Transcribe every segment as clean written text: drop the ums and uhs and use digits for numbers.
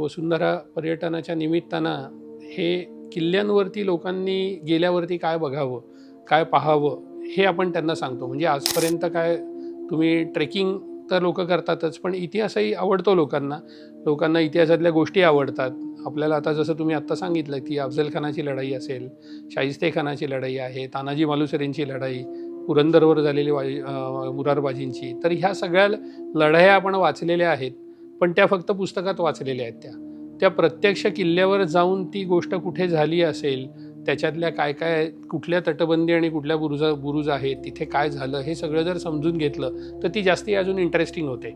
वसुंधरा पर्यटनाच्या निमित्तानं हे किल्ल्यांवरती लोकांनी गेल्यावरती काय बघावं, काय पाहावं हे आपण त्यांना सांगतो. म्हणजे आजपर्यंत काय तुम्ही ट्रेकिंग तर लोक करतातच, पण इतिहासही आवडतो लोकांना. लोकांना इतिहासातल्या गोष्टी आवडतात. आपल्याला आता जसं तुम्ही आत्ता सांगितलं की अफजलखानाची लढाई असेल, शाहिस्तेखानाची लढाई आहे, तानाजी मालुसरेंची लढाई, पुरंदरवर झालेली मुरारबाजींची, तर ह्या सगळ्या लढाया आपण वाचलेल्या आहेत. पण त्या फक्त पुस्तकात वाचलेल्या आहेत. त्या प्रत्यक्ष किल्ल्यावर जाऊन ती गोष्ट कुठे झाली असेल, त्याच्यातल्या काय काय कुठल्या तटबंदी आणि कुठल्या बुरुज आहेत, तिथे काय झालं, हे सगळं जर समजून घेतलं तर ती जास्ती अजून इंटरेस्टिंग होते.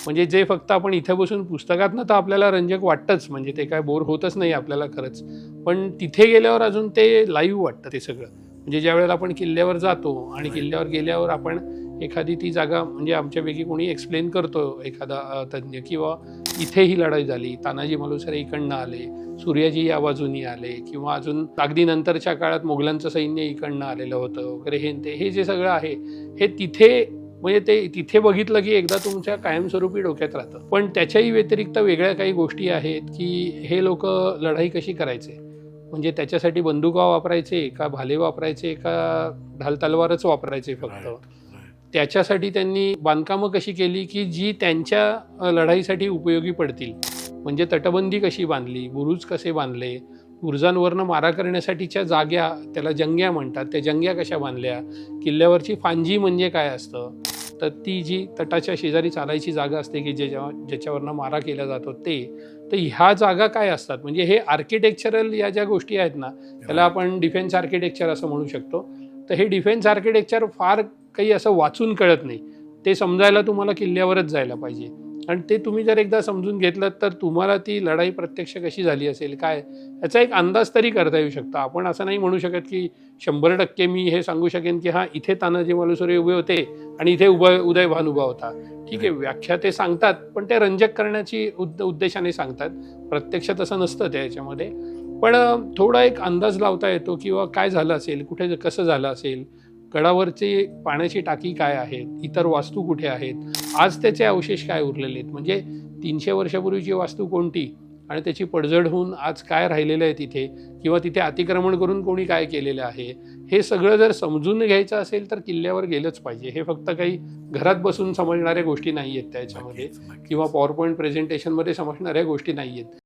म्हणजे जे फक्त आपण इथे बसून पुस्तकातनं तर आपल्याला रंजक वाटतंच, म्हणजे ते काय बोर होतच नाही आपल्याला खरंच, पण तिथे गेल्यावर अजून ते लाईव्ह वाटतं ते सगळं. म्हणजे ज्या वेळेला आपण किल्ल्यावर जातो आणि किल्ल्यावर गेल्यावर आपण एखादी ती जागा, म्हणजे आमच्यापैकी कोणी एक्सप्लेन करतो, एखादा तज्ज्ञ, किंवा इथे ही लढाई झाली, तानाजी मालुसरे इकडनं आले, सूर्याजी या बाजूनी आले, किंवा अजून अगदी नंतरच्या काळात मोगलांचं सैन्य इकडनं आलेलं होतं वगैरे, हे जे सगळं आहे हे तिथे, म्हणजे ते तिथे बघितलं की एकदा तुमच्या कायमस्वरूपी डोक्यात राहतं. पण त्याच्याही व्यतिरिक्त वेगळ्या काही गोष्टी आहेत की हे लोक लढाई कशी करायचे, म्हणजे त्याच्यासाठी बंदुका वापरायचे का, भाले वापरायचे का, ढाल तलवारच वापरायचे फक्त. त्याच्यासाठी त्यांनी बांधकामं कशी केली की जी त्यांच्या लढाईसाठी उपयोगी पडतील. म्हणजे तटबंदी कशी बांधली, बुरुज कसे बांधले, बुरुजांवरनं मारा करण्यासाठीच्या जाग्या, त्याला जंग्या म्हणतात, त्या जंग्या कशा बांधल्या, किल्ल्यावरची फांजी म्हणजे काय असतं, तर ती जी तटाच्या शेजारी चालायची जागा असते की ज्याच्यावरनं मारा केला जातो ते, तर ह्या जागा काय असतात. म्हणजे हे आर्किटेक्चरल या ज्या गोष्टी आहेत ना, त्याला आपण डिफेन्स आर्किटेक्चर असं म्हणू शकतो. तर हे डिफेन्स आर्किटेक्चर फार काही असं वाचून कळत नाही, ते समजायला तुम्हाला किल्ल्यावरच जायला पाहिजे. आणि ते तुम्ही जर एकदा समजून घेतलं तर तुम्हाला ती लढाई प्रत्यक्ष कशी झाली असेल काय, याचा एक अंदाज तरी करता येऊ शकतो. आपण असं नाही म्हणू शकत की 100% मी हे सांगू शकेन की हां इथे तानाजी मालुसरे उभे होते आणि इथे उदयभान उभा होता. ठीक आहे, व्याख्या ते सांगतात, पण ते रंजक करण्याची उद्देशाने सांगतात. प्रत्यक्ष तसं नसतं त्याच्यामध्ये, पण थोडा एक अंदाज लावता येतो किंवा काय झालं असेल, कुठे कसं झालं असेल, गडावरची पाण्याची टाकी काय आहेत, इतर वास्तू कुठे आहेत, आज त्याचे अवशेष काय उरलेले आहेत, म्हणजे 300 वर्षापूर्वीची वास्तू कोणती आणि त्याची पडझड होऊन आज काय राहिलेलं आहे तिथे, किंवा तिथे अतिक्रमण करून कोणी काय केलेलं आहे, हे सगळं जर समजून घ्यायचं असेल तर किल्ल्यावर गेलंच पाहिजे. हे फक्त काही घरात बसून समजणाऱ्या गोष्टी नाही आहेत त्याच्यामध्ये, किंवा पॉवर पॉईंट प्रेझेंटेशनमध्ये समजणाऱ्या गोष्टी नाही आहेत.